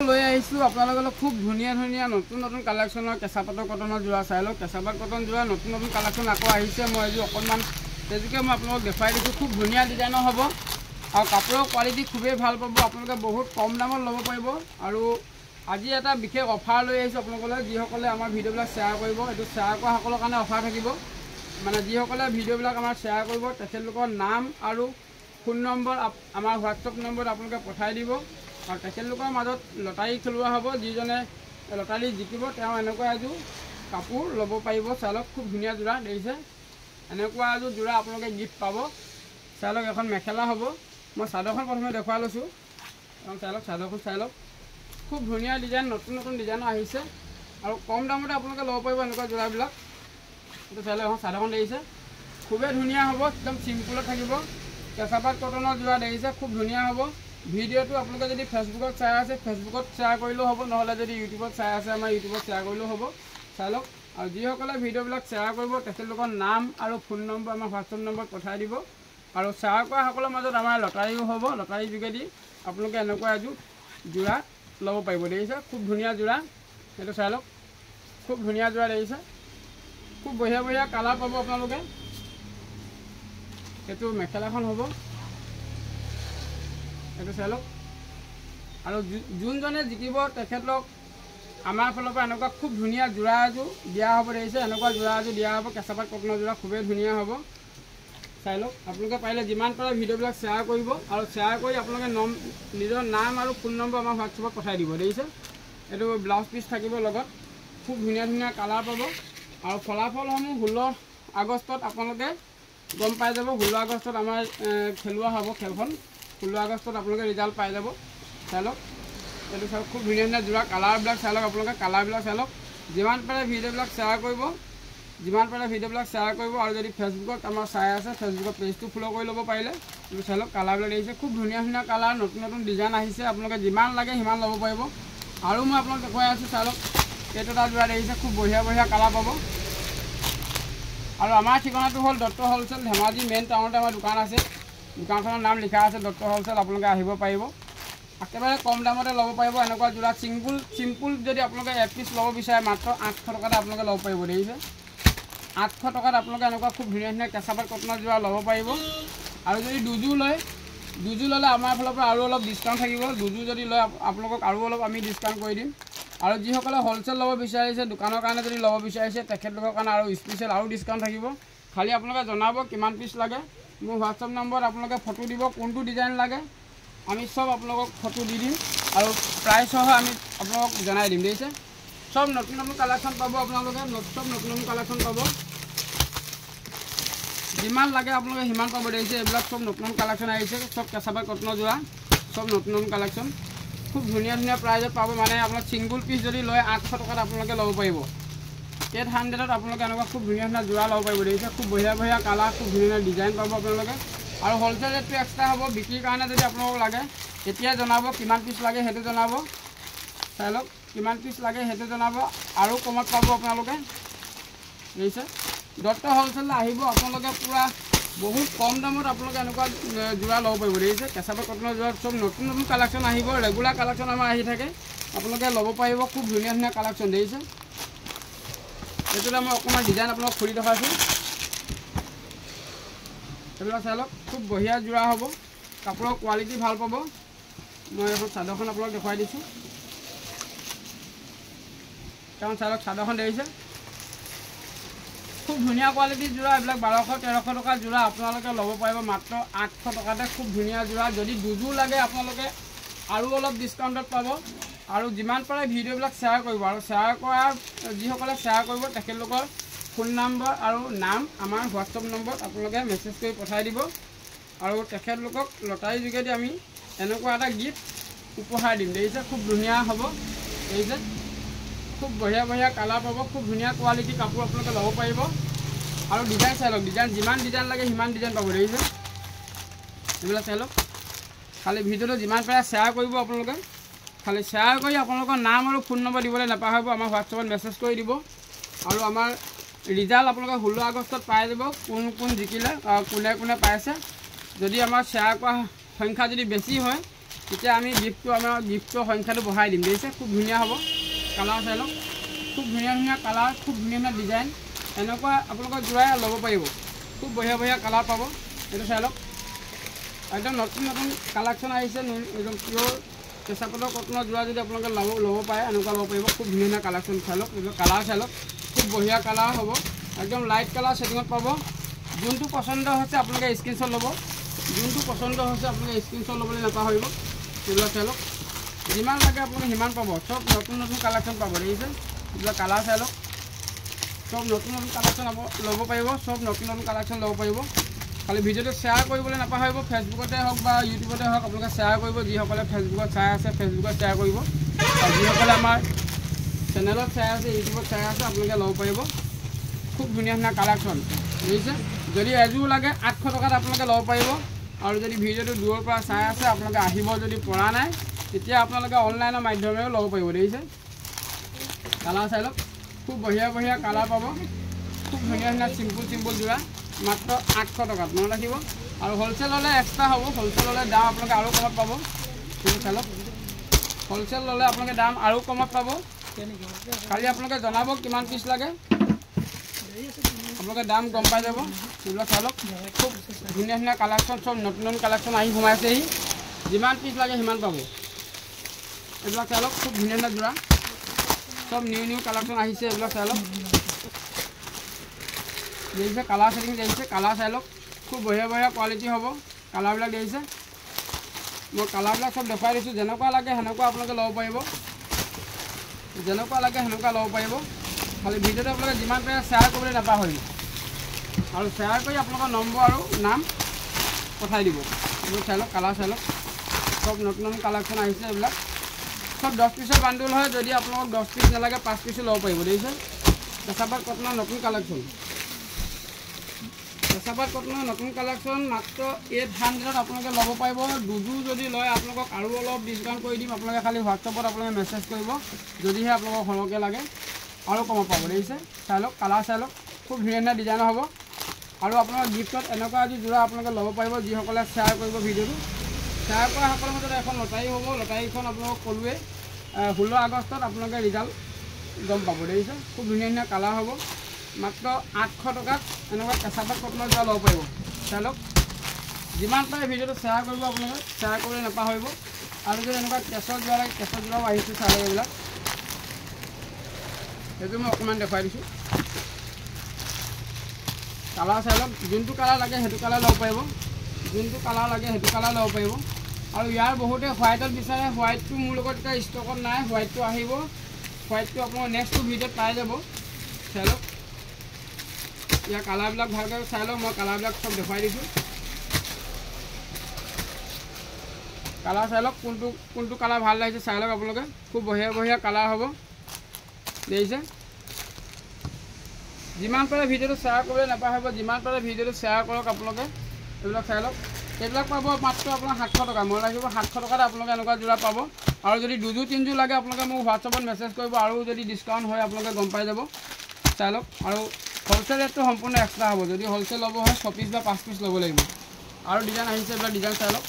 লৈ আহিছোঁ আপোনালোকৰ খুব ধুনীয়া ধুনীয়া নতুন নতুন কালেকশ্যনৰ কেঁচা পাটৰ কটনৰ যোৰা চাই লওক। কেঁচা পাট কটন যোৰা নতুন নতুন কালেকশ্যন আকৌ আহিছে। মই এযোৰ অকণমান তেজুকৈ মই আপোনালোকক দেখুৱাই দিছোঁ। খুব ধুনীয়া ডিজাইনৰ হ'ব আৰু কাপোৰৰ কোৱালিটি খুবেই ভাল পাব। আপোনালোকে বহুত কম দামত ল'ব পাৰিব। আৰু আজি এটা বিশেষ অফাৰ লৈ আহিছোঁ আপোনালোকলৈ। যিসকলে আমাৰ ভিডিঅ'বিলাক শ্বেয়াৰ কৰিব, এইটো শ্বেয়াৰ কৰা সকলৰ কাৰণে অফাৰ থাকিব। মানে যিসকলে ভিডিঅ'বিলাক আমাৰ শ্বেয়াৰ কৰিব তেখেতলোকৰ নাম আৰু ফোন নম্বৰ আমাৰ হোৱাটছআপ নম্বৰত আপোনালোকে পঠাই দিব। আৰু তেখেতলোকৰ মাজত লটাৰী খেলোৱা হ'ব। যিজনে লটাৰী জিকিব তেওঁ এনেকুৱা এযোৰ কাপোৰ ল'ব পাৰিব। চাই লওক খুব ধুনীয়া যোৰা দেখিছে। এনেকুৱা এযোৰ যোৰা আপোনালোকে গিফ্ট পাব। চাই লওক এখন মেখেলা হ'ব। মই চাদৰখন প্ৰথমে দেখুৱাই লৈছোঁ। এখন চাই লওক, চাদৰখন চাই লওক। খুব ধুনীয়া ডিজাইন, নতুন নতুন ডিজাইনৰ আহিছে আৰু কম দামতে আপোনালোকে ল'ব পাৰিব এনেকুৱা যোৰাবিলাক। এইটো চাই লওক, এখন চাদৰখন দেখিছে খুবেই ধুনীয়া হ'ব। একদম চিম্পুলত থাকিব। কেঁচা পাট কটনৰ যোৰা দেখিছে খুব ধুনীয়া হ'ব। ভিডিঅ'টো আপোনালোকে যদি ফেচবুকত চাই আছে ফেচবুকত শ্বেয়াৰ কৰিলেও হ'ব, নহ'লে যদি ইউটিউবত চাই আছে আমাৰ ইউটিউবত শ্বেয়াৰ কৰিলেও হ'ব। চাই লওক। আৰু যিসকলে ভিডিঅ'বিলাক শ্বেয়াৰ কৰিব তেখেতলোকৰ নাম আৰু ফোন নম্বৰ আমাৰ হোৱাটছআপ নম্বৰত পঠাই দিব। আৰু শ্বেয়াৰ কৰা সকলৰ মাজত আমাৰ লটাৰীও হ'ব। লটাৰীৰ যোগেদি আপোনালোকে এনেকুৱা এযোৰ যোৰা ল'ব পাৰিব। দেখিছে খুব ধুনীয়া যোৰা। সেইটো চাই লওক খুব ধুনীয়া যোৰা দেখিছে। খুব বঢ়িয়া বঢ়িয়া কালাৰ পাব আপোনালোকে। এইটো মেখেলাখন হ'ব। এইটো চাই লওক। আৰু যোনজনে জিকিব তেখেতলোক আমাৰ ফালৰ পৰা এনেকুৱা খুব ধুনীয়া যোৰা এযোৰ দিয়া হ'ব। দেখিছে এনেকুৱা যোৰা এযোৰ দিয়া হ'ব। কেঁচা পাট কটনৰ যোৰা খুবেই ধুনীয়া হ'ব। চাই লওক। আপোনালোকে পাৰিলে যিমান পাৰে ভিডিঅ'বিলাক শ্বেয়াৰ কৰিব আৰু শ্বেয়াৰ কৰি আপোনালোকে নিজৰ নাম আৰু ফোন নম্বৰ আমাৰ হোৱাটছআপত পঠাই দিব। দেখিছে এইটো ব্লাউজ পিচ থাকিব লগত। খুব ধুনীয়া ধুনীয়া কালাৰ পাব। আৰু ফলাফলসমূহ 16 আগষ্টত আপোনালোকে গম পাই যাব। 16 আগষ্টত আমাৰ খেলোৱা হ'ব খেলখন। 16 আগষ্টত আপোনালোকে ৰিজাল্ট পাই যাব। চাই লওক এইটো চাওক খুব ধুনীয়া ধুনীয়া যোৰা। কালাৰবিলাক চাই লওক আপোনালোকে। কালাৰবিলাক চাই লওক। যিমান পাৰে ভিডিঅ'বিলাক শ্বেয়াৰ কৰিব, যিমান পাৰে ভিডিঅ'বিলাক শ্বেয়াৰ কৰিব। আৰু যদি ফেচবুকত আমাৰ চাই আছে ফেচবুকত পেজটো ফ'ল' কৰি ল'ব পাৰিলে। এইটো চাই লওক কালাৰবিলাক দেখিছে খুব ধুনীয়া ধুনীয়া কালাৰ, নতুন নতুন ডিজাইন আহিছে। আপোনালোকে যিমান লাগে সিমান ল'ব পাৰিব। আৰু মই আপোনালোক দেখুৱাই আছোঁ। চাই লওক এইটো এটা যোৰা দেখিছে খুব বঢ়িয়া বঢ়িয়া কালাৰ পাব। আৰু আমাৰ ঠিকনাটো হ'ল দত্ত হ'লচেল, ধেমাজি মেইন টাউনতে আমাৰ দোকান আছে। দোকানখনৰ নাম লিখা আছে দত্ত হ'লচেল। আপোনালোকে আহিব পাৰিব। একেবাৰে কম দামতে ল'ব পাৰিব এনেকুৱা যোৰা। চিম্পুল যদি আপোনালোকে 1 পিচ ল'ব বিচাৰে মাত্ৰ 800 টকাতে আপোনালোকে ল'ব পাৰিব। দেখিছে 800 টকাত আপোনালোকে এনেকুৱা খুব ধুনীয়া ধুনীয়া কেঁচা পাট কটনৰ যোৰা ল'ব পাৰিব। আৰু যদি দুযোৰ ল'লে আমাৰ ফালৰ পৰা আৰু অলপ ডিছকাউণ্ট থাকিব। দুযোৰ যদি লয় আপোনালোকক আৰু অলপ আমি ডিছকাউণ্ট কৰি দিম। আৰু যিসকলে হ'লচেল ল'ব বিচাৰিছে, দোকানৰ কাৰণে যদি ল'ব বিচাৰিছে তেখেতলোকৰ কাৰণে আৰু স্পেচিয়েল আৰু ডিছকাউণ্ট থাকিব। খালি আপোনালোকে জনাব কিমান পিচ লাগে। মোৰ হোৱাটছআপ নম্বৰত আপোনালোকে ফটো দিব কোনটো ডিজাইন লাগে। আমি চব আপোনালোকক ফটো দি দিম আৰু প্ৰাইচসহ আমি আপোনালোকক জনাই দিম। দেখিছে চব নতুন নতুন কালেকশ্যন পাব আপোনালোকে। চব নতুন নতুন কালেকশ্যন পাব। যিমান লাগে আপোনালোকে সিমান পাব। দেখিছে এইবিলাক চব নতুন নতুন কালেকশ্যন আহিছে। চব কেঁচা পাট কটনৰ যোৰা, চব নতুন নতুন কালেকশ্যন। খুব ধুনীয়া ধুনীয়া প্ৰাইজত পাব। মানে আপোনাক ছিংগুল পিচ যদি লয় 800 টকাত আপোনালোকে ল'ব পাৰিব। 800ত আপোনালোকে এনেকুৱা খুব ধুনীয়া ধুনীয়া যোৰা ল'ব পাৰিব। দেখিছে খুব বঢ়িয়া বঢ়িয়া কালাৰ, খুব ধুনীয়া ধুনীয়া ডিজাইন পাব আপোনালোকে। আৰু হ'লচেল ৰেটটো এক্সট্ৰা হ'ব। বিক্ৰীৰ কাৰণে যদি আপোনালোকক লাগে এতিয়াই জনাব কিমান পিচ লাগে সেইটো জনাব। চাই লওক কিমান পিচ লাগে সেইটো জনাব। আৰু কমত পাব আপোনালোকে। দেখিছে দত্ত হ'লচেললৈ আহিব আপোনালোকে। পূৰা বহুত কম দামত আপোনালোকে এনেকুৱা যোৰা ল'ব পাৰিব। দেখিছে কেঁচা পাট কটনৰ যোৰা চব নতুন নতুন কালেকশ্যন আহিব। ৰেগুলাৰ কালেকশ্যন আমাৰ আহি থাকে। আপোনালোকে ল'ব পাৰিব। খুব ধুনীয়া ধুনীয়া কালেকশ্যন। দেখিছে এইটোতে মই অকণমান ডিজাইন আপোনালোকক খুলি দেখাইছোঁ। এইবিলাক চাই লওক খুব বঢ়িয়া যোৰা হ'ব। কাপোৰৰ কোৱালিটি ভাল পাব। মই এখন চাদৰখন আপোনালোক দেখুৱাই দিছোঁ। কাৰণ চাই লওক চাদৰখন দেখিছে খুব ধুনীয়া কোৱালিটিৰ যোৰা। এইবিলাক 1200-1300 টকাৰ যোৰা আপোনালোকে ল'ব পাৰিব মাত্ৰ 800 টকাতে। খুব ধুনীয়া যোৰা। যদি দুযোৰ লাগে আপোনালোকে আৰু অলপ ডিছকাউণ্টত পাব। আৰু যিমান পাৰে ভিডিঅ'বিলাক শ্বেয়াৰ কৰিব। আৰু শ্বেয়াৰ কৰা যিসকলে শ্বেয়াৰ কৰিব তেখেতলোকৰ ফোন নম্বৰ আৰু নাম আমাৰ হোৱাটছআপ নম্বৰত আপোনালোকে মেছেজ কৰি পঠাই দিব। আৰু তেখেতলোকক লটাৰীৰ যোগেদি আমি এনেকুৱা এটা গিফ্ট উপহাৰ দিম। দেখিছে খুব ধুনীয়া হ'ব। দেখিছে খুব বঢ়িয়া বঢ়িয়া কালাৰ পাব। খুব ধুনীয়া কোৱালিটি কাপোৰ আপোনালোকে ল'ব পাৰিব। আৰু ডিজাইন চাই লওক। ডিজাইন যিমান ডিজাইন লাগে সিমান ডিজাইন পাব। দেখিছে এইবিলাক চাই লওক। খালি ভিডিঅ'টো যিমান পাৰে শ্বেয়াৰ কৰিব আপোনালোকে। খালি শ্বেয়াৰ কৰি আপোনালোকৰ নাম আৰু ফোন নম্বৰ দিবলৈ নাপাহৰিব। আমাৰ হোৱাটছআপত মেছেজ কৰি দিব। আৰু আমাৰ ৰিজাল্ট আপোনালোকে 16 আগষ্টত পাই যাব। কোন জিকিলে কোনে কোনে পাইছে। যদি আমাৰ শ্বেয়াৰ কৰা সংখ্যা যদি বেছি হয় তেতিয়া আমি গিফ্টৰ সংখ্যাটো বঢ়াই দিম দেখিছে খুব ধুনীয়া হ'ব কালাৰ চাই লওক খুব ধুনীয়া কালাৰ খুব ধুনীয়া ডিজাইন এনেকুৱা আপোনালোকৰ যোৰাই ল'ব পাৰিব খুব বঢ়িয়া কালাৰ পাব এইটো চাই লওক একদম নতুন কালেকশ্যন আহিছে একদম পিয়'ৰ কেঁচা পাটৰ কটনৰ যোৰা যদি আপোনালোকে ল'ব পাৰে এনেকুৱা ল'ব পাৰিব খুব ধুনীয়া কালেকশ্যন চাই লওক এইটো কালাৰ চাই লওক খুব বঢ়িয়া কালাৰ হ'ব একদম লাইট কালাৰ ছেটিঙত পাব যোনটো পচন্দ হৈছে আপোনালোকে স্ক্ৰীনশ্বট ল'ব যোনটো পচন্দ হৈছে আপোনালোকে স্ক্ৰীনশ্বট ল'বলৈ নাপাহৰিব এইবিলাক চাই লওক যিমান লাগে আপোনালোকে সিমান পাব চব নতুন কালেকশ্যন পাব দেখিছে এইবিলাক কালাৰ চাই লওক সব নতুন কালেকশ্যন ল'ব পাৰিব সব নতুন কালেকশ্যন ল'ব পাৰিব খালি ভিডিঅ'টো শ্বেয়াৰ কৰিবলৈ নাপাহৰিব ফেচবুকতে হওক বা ইউটিউবতে হওক আপোনালোকে শ্বেয়াৰ কৰিব যিসকলে ফেচবুকত চাই আছে ফেচবুকত শ্বেয়াৰ কৰিব আৰু যিসকলে আমাৰ চেনেলত চাই আছে ইউটিউবত চাই আছে আপোনালোকে ল'ব পাৰিব খুব ধুনীয়া কালেকশ্যন বুজিছে যদি এযোৰ লাগে 800 টকাত আপোনালোকে ল'ব পাৰিব আৰু যদি ভিডিঅ'টো দূৰৰ পৰা চাই আছে আপোনালোকে আহিব যদি পৰা নাই তেতিয়া আপোনালোকে অনলাইনৰ মাধ্যমেৰেও ল'ব পাৰিব দেখিছে কালাৰ চাই লওক খুব বঢ়িয়া কালাৰ পাব খুব ধুনীয়া চিম্পুল যোৰা মাত্ৰ 800 টকাত মনত ৰাখিব আৰু হোলচেল হ'লে এক্সট্ৰা হ'ব হোলচেল হ'লে দাম আপোনালোকে আৰু কমত পাব ঠিক চাই লওক হোলচেল ল'লে আপোনালোকে দাম আৰু কমত পাব খালি আপোনালোকে জনাব কিমান পিচ লাগে আপোনালোকে দাম গম পাই যাব এইবিলাক চাই লওক খুব ধুনীয়া কালেকশ্যন চব নতুন কালেকশ্যন আহি সোমাইছেহি যিমান পিচ লাগে সিমান পাব এইবিলাক চাই লওক খুব ধুনীয়া যোৰা সব নিউ কালেকশ্যন আহিছে এইবিলাক চাই লওক দেখিছে কালাৰ ছেটিং দেখিছে কালাৰ চাই লওক খুব বঢ়িয়া কোৱালিটি হ'ব কালাৰবিলাক দেখিছে মই কালাৰবিলাক চব দেখুৱাই দিছোঁ যেনেকুৱা লাগে সেনেকুৱা আপোনালোকে ল'ব পাৰিব যেনেকুৱা লাগে সেনেকুৱা ল'ব পাৰিব খালি ভিডিঅ'টো আপোনালোকে যিমান পাৰে শ্বেয়াৰ কৰিবলৈ নাপাহৰিব আৰু শ্বেয়াৰ কৰি আপোনালোকৰ নম্বৰ আৰু নাম পঠাই দিব এইবোৰ চাই লওক কালাৰ চাই লওক সব নতুন কালেকশ্যন আহিছে এইবিলাক সব 10 পিছৰ বাণ্ডুল হয় যদি আপোনালোকক 10 পিছ নালাগে 5 পিছো ল'ব পাৰিব দেখিছে কেঁচা পাট কটনৰ নতুন কালেকশ্যন কেঁচা পাট কটনৰ নতুন কালেকশ্যন মাত্ৰ 800ত আপোনালোকে ল'ব পাৰিব দুযোৰ যদি লয় আপোনালোকক আৰু অলপ ডিছকাউণ্ট কৰি দিম আপোনালোকে খালি হোৱাটছআপত আপোনালোকে মেছেজ কৰিব যদিহে আপোনালোকক সৰহকৈ লাগে আৰু কমত পাব দেখিছে চাই লওক কালাৰ চাই লওক খুব ধুনীয়া ডিজাইনৰ হ'ব আৰু আপোনালোকৰ গিফ্টত এনেকুৱা এযোৰ যোৰা আপোনালোকে ল'ব পাৰিব যিসকলে শ্বেয়াৰ কৰিব ভিডিঅ'টো শ্বেয়াৰ কৰা সকলৰ মাজত এখন লটাৰী হ'ব লটাৰীখন আপোনালোকক ক'লোৱে 16 আগষ্টত আপোনালোকে ৰিজাল্ট গম পাব দেখিছে খুব ধুনীয়া কালাৰ হ'ব মাত্ৰ 800 টকাত এনেকুৱা কেঁচা পাট কটনৰ যোৰা ল'ব পাৰিব চাই লওক যিমান পাৰে ভিডিঅ'টো শ্বেয়াৰ কৰিব আপোনালোকে শ্বেয়াৰ কৰিবলৈ নাপাহৰিব আৰু যদি এনেকুৱা কেঁচৰ যোৰা লাগে কেঁচৰ যোৰাও আহিছে চাই লওক এইবিলাক সেইটো মই অকণমান দেখুৱাই দিছোঁ কালাৰ চাই লওক যোনটো কালাৰ লাগে সেইটো কালাৰ ল'ব পাৰিব যোনটো কালাৰ লাগে সেইটো কালাৰ ল'ব পাৰিব আৰু ইয়াৰ বহুতে হোৱাইটত বিচাৰে হোৱাইটটো মোৰ লগত এতিয়া ষ্টকত নাই হোৱাইটটো আহিব হোৱাইটটো আপোনাৰ নেক্সট ভিডিঅ'ত পাই যাব চাই লওক ইয়াৰ কালাৰবিলাক ভালকৈ চাই লওক মই কালাৰবিলাক চব দেখুৱাই দিছোঁ কালাৰ চাই লওক কোনটো কালাৰ ভাল লাগিছে চাই লওক আপোনালোকে খুব বঢ়িয়া কালাৰ হ'ব দেখিছে যিমান পাৰে ভিডিঅ'টো শ্বেয়াৰ কৰিবলৈ নাপাহৰিব যিমান পাৰে ভিডিঅ'টো শ্বেয়াৰ কৰক আপোনালোকে এইবিলাক চাই লওক এইবিলাক পাব মাত্ৰ আপোনাৰ 700 টকা মই লাগিব 700 টকাত আপোনালোকে এনেকুৱা যোৰা পাব আৰু যদি দুযোৰ তিনিযোৰ লাগে আপোনালোকে মোক হোৱাটছআপত মেছেজ কৰিব আৰু যদি ডিছকাউণ্ট হয় আপোনালোকে গম পাই যাব চাই লওক আৰু হোলচেল ৰেটটো সম্পূৰ্ণ এক্সট্ৰা হ'ব যদি হোলচেল ল'ব হয় 6 পিচ বা 5 পিচ ল'ব লাগিব আৰু ডিজাইন আহিছে এইবিলাক ডিজাইন চাই লওক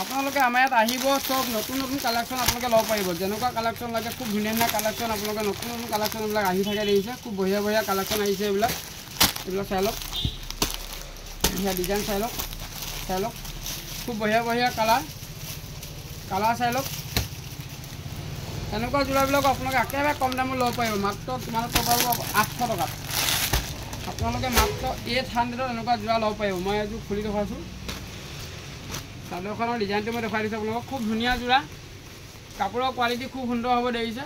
আপোনালোকে আমাৰ ইয়াত আহিব চব নতুন কালেকশ্যন আপোনালোকে ল'ব পাৰিব যেনেকুৱা কালেকশ্যন লাগে খুব ধুনীয়া কালেকশ্যন আপোনালোকে নতুন কালেকশ্যন এইবিলাক আহি থাকে দেখিছে খুব বঢ়িয়া কালেকশ্যন আহিছে এইবিলাক চাই লওক ডিজাইন চাই লওক খুব বঢ়িয়া কালাৰ চাই লওক এনেকুৱা যোৰাবিলাক আপোনালোকে একেবাৰে কম দামত ল'ব পাৰিব মাত্ৰ তোমালোকৰ পাব 800 টকাত আপোনালোকে মাত্ৰ 800ত এনেকুৱা যোৰা ল'ব পাৰিব মই এযোৰ খুলি দেখুৱাইছোঁ চাদৰখনৰ ডিজাইনটো মই দেখুৱাই দিছোঁ আপোনালোকক খুব ধুনীয়া যোৰা কাপোৰৰ কোৱালিটি খুব সুন্দৰ হ'ব দেখিছে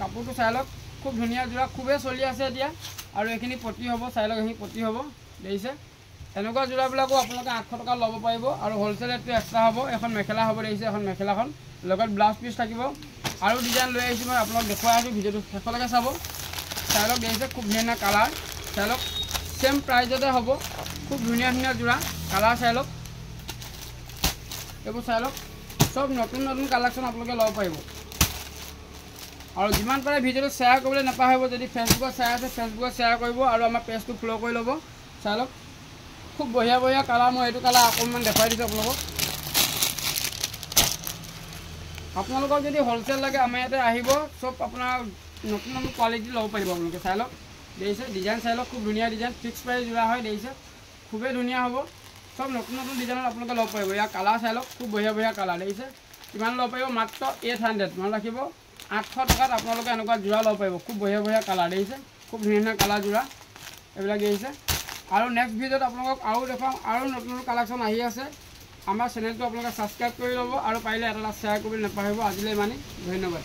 কাপোৰটো চাই লওক খুব ধুনীয়া যোৰা খুবেই চলি আছে এতিয়া আৰু এইখিনি পতি হ'ব চাই লওক এইখিনি পতি হ'ব দেখিছে এনেকুৱা যোৰাবিলাকো আপোনালোকে 800 টকা ল'ব পাৰিব আৰু হোলচেল ৰেটটো এক্সট্ৰা হ'ব এখন মেখেলা হ'ব দেখিছে এখন মেখেলাখন লগত ব্লাউজ পিচ থাকিব আৰু ডিজাইন লৈ আহিছোঁ মই আপোনালোক দেখুৱাই আছোঁ ভিডিঅ'টো শেষলৈকে চাব চাই লওক দেখিছে খুব ধুনীয়া কালাৰ চাই লওক চেম প্ৰাইজতে হ'ব খুব ধুনীয়া যোৰা কালাৰ চাই লওক এইবোৰ চাই লওক চব নতুন কালেকশ্যন আপোনালোকে ল'ব পাৰিব আৰু যিমান পাৰে ভিডিঅ'টো শ্বেয়াৰ কৰিবলৈ নাপাহৰিব যদি ফেচবুকত চাই আছে ফেচবুকত শ্বেয়াৰ কৰিব আৰু আমাৰ পেজটো ফ'ল' কৰি ল'ব চাই লওক খুব বঢ়িয়া বঢ়িয়া কালাৰ মই এইটো কালাৰ অকণমান দেখাই দিছোঁ আপোনালোকক যদি হ'লচেল লাগে আমাৰ ইয়াতে আহিব চব আপোনাৰ নতুন নতুন কোৱালিটি ল'ব পাৰিব আপোনালোকে চাই লওক দেখিছে ডিজাইন চাই লওক খুব ধুনীয়া ডিজাইন ফিক্স প্ৰাইচ যোৰা হয় দেখিছে খুবেই ধুনীয়া হ'ব সব নতুন নতুন ডিজাইনত আপোনালোকে ল'ব পাৰিব ইয়াৰ কালাৰ চাই লওক খুব বঢ়িয়া বঢ়িয়া কালাৰ দেখিছে কিমান ল'ব পাৰিব মাত্ৰ 800 মনত ৰাখিব 800 টকাত আপোনালোকে এনেকুৱা যোৰা ল'ব পাৰিব খুব বঢ়িয়া বঢ়িয়া কালাৰ দেখিছে খুব ধুনীয়া ধুনীয়া কালাৰ যোৰা এইবিলাক দেখিছে আৰু নেক্সট ভিডিঅ'ত আপোনালোকক আৰু দেখাম আৰু নতুন নতুন কালেকশ্যন আহি আছে আমাৰ চেনেলটো আপোনালোকে ছাবস্ক্ৰাইব কৰি ল'ব আৰু পাৰিলে এটা শ্বেয়াৰ কৰিবলৈ নাপাহৰিব আজিলৈ ইমানেই ধন্যবাদ